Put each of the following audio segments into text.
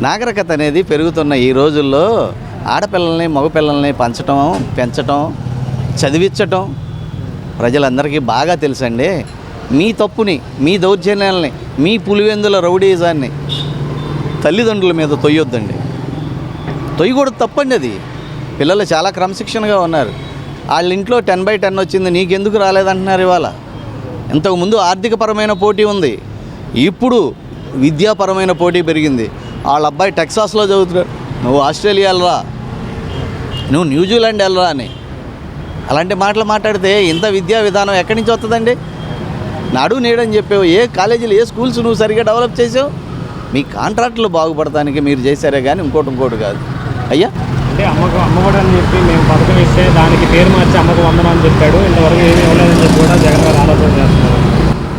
నాగరికత అనేది పెరుగుతున్న ఈ రోజుల్లో ఆడపిల్లల్ని మగపిల్లల్ని పెంచటం చదివించటం ప్రజలందరికీ బాగా తెలుసండి. మీ తప్పుని, మీ దౌర్జన్యాలని, మీ పులివెందుల రౌడీజాన్ని తల్లిదండ్రుల మీద తొయ్యొద్దండి. తొయ్యకూడదు, తప్పండి అది. పిల్లలు చాలా క్రమశిక్షణగా ఉన్నారు. వాళ్ళ ఇంట్లో 10/10 వచ్చింది, నీకెందుకు రాలేదంటున్నారు. ఇవాళ ఇంతకుముందు ఆర్థికపరమైన పోటీ ఉంది, ఇప్పుడు విద్యాపరమైన పోటీ పెరిగింది. వాళ్ళ అబ్బాయి టెక్సాస్లో చదువుతున్నాడు, నువ్వు ఆస్ట్రేలియా వెళ్ళరా, నువ్వు న్యూజిలాండ్ వెళ్ళరా అని అలాంటి మాటలు మాట్లాడితే ఇంత విద్యా విధానం ఎక్కడి నుంచి వస్తుందండి? నాడు నేడని చెప్పావు, ఏ కాలేజీలు ఏ స్కూల్స్ నువ్వు సరిగ్గా డెవలప్ చేసావు? మీ కాంట్రాక్టులు బాగుపడటానికి మీరు చేశారే కానీ ఇంకోటి కాదు అయ్యా. అంటే అమ్మఒడి అని చెప్పి మేము పథకం ఇస్తే దానికి పేరు మార్చి అమ్మకు 100 అని చెప్పాడు. ఇంతవరకు ఏమీ ఇవ్వలేదని చెప్పి కూడా జగన్ గారు ఆలోచన చేస్తున్నారు.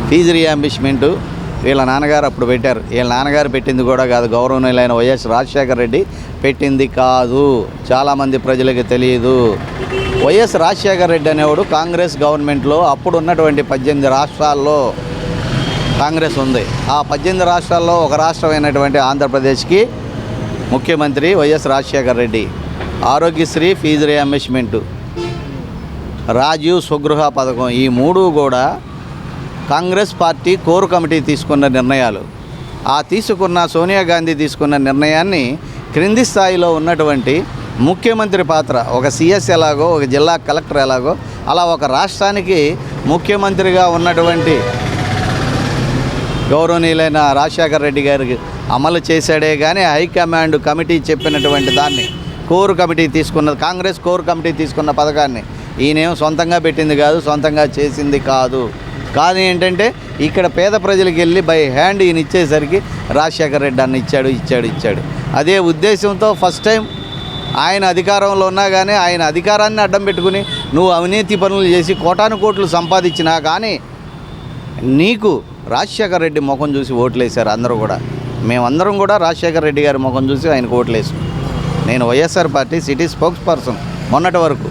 ఫీజు రియంబర్స్మెంటు వీళ్ళ నాన్నగారు అప్పుడు పెట్టారు. వీళ్ళ నాన్నగారు పెట్టింది కూడా కాదు, గౌరవనీయులైన వైఎస్ రాజశేఖర రెడ్డి పెట్టింది కాదు. చాలామంది ప్రజలకు తెలియదు. వైఎస్ రాజశేఖర రెడ్డి అనేవాడు కాంగ్రెస్ గవర్నమెంట్లో అప్పుడు ఉన్నటువంటి 18 రాష్ట్రాల్లో కాంగ్రెస్ ఉంది. ఆ 18 రాష్ట్రాల్లో ఒక రాష్ట్రమైనటువంటి ఆంధ్రప్రదేశ్కి ముఖ్యమంత్రి YS Rajasekhara Reddy. Aarogyasri, fee reimbursement, Rajiv Swagruha పథకం, ఈ మూడు కూడా కాంగ్రెస్ పార్టీ కోర్ కమిటీ తీసుకున్న నిర్ణయాలు. తీసుకున్న సోనియా గాంధీ తీసుకున్న నిర్ణయాన్ని క్రింది స్థాయిలో ఉన్నటువంటి ముఖ్యమంత్రి పాత్ర, ఒక సిఎస్ ఎలాగో, ఒక జిల్లా కలెక్టర్ ఎలాగో, అలా ఒక రాష్ట్రానికి ముఖ్యమంత్రిగా ఉన్నటువంటి గౌరవనీయులైన రాజశేఖర రెడ్డి గారికి అమలు చేశాడే కానీ హైకమాండ్ కమిటీ చెప్పినటువంటి దాన్ని కోర్ కమిటీ తీసుకున్నది, కాంగ్రెస్ కోర్ కమిటీ తీసుకున్న పథకాన్ని ఈయనేం సొంతంగా పెట్టింది కాదు, సొంతంగా చేసింది కాదు. కానీ ఏంటంటే ఇక్కడ పేద ప్రజలకు వెళ్ళి బై హ్యాండ్ ఈయన ఇచ్చేసరికి రాజశేఖర రెడ్డి అన్న ఇచ్చాడు. అదే ఉద్దేశంతో ఫస్ట్ టైం ఆయన అధికారంలో ఉన్నా కానీ ఆయన అధికారాన్ని అడ్డం పెట్టుకుని నువ్వు అవినీతి పనులు చేసి కోటాను సంపాదించినా కానీ నీకు రాజశేఖర రెడ్డి ముఖం చూసి ఓట్లేశారు అందరూ కూడా. మేమందరం కూడా రాజశేఖర రెడ్డి గారి ముఖం చూసి ఆయనకు ఓట్లేసాం. నేను YSR party city spokes person మొన్నటి వరకు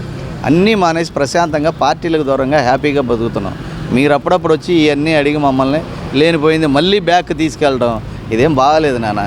అన్నీ మానేసి ప్రశాంతంగా పార్టీలకు దూరంగా హ్యాపీగా బతుకుతున్నాం. మీరు అప్పుడప్పుడు వచ్చి ఇవన్నీ అడిగి మమ్మల్ని లేనిపోయింది మళ్ళీ బ్యాక్ తీసుకెళ్ళడం ఇదేం బాగాలేదు నాన్న.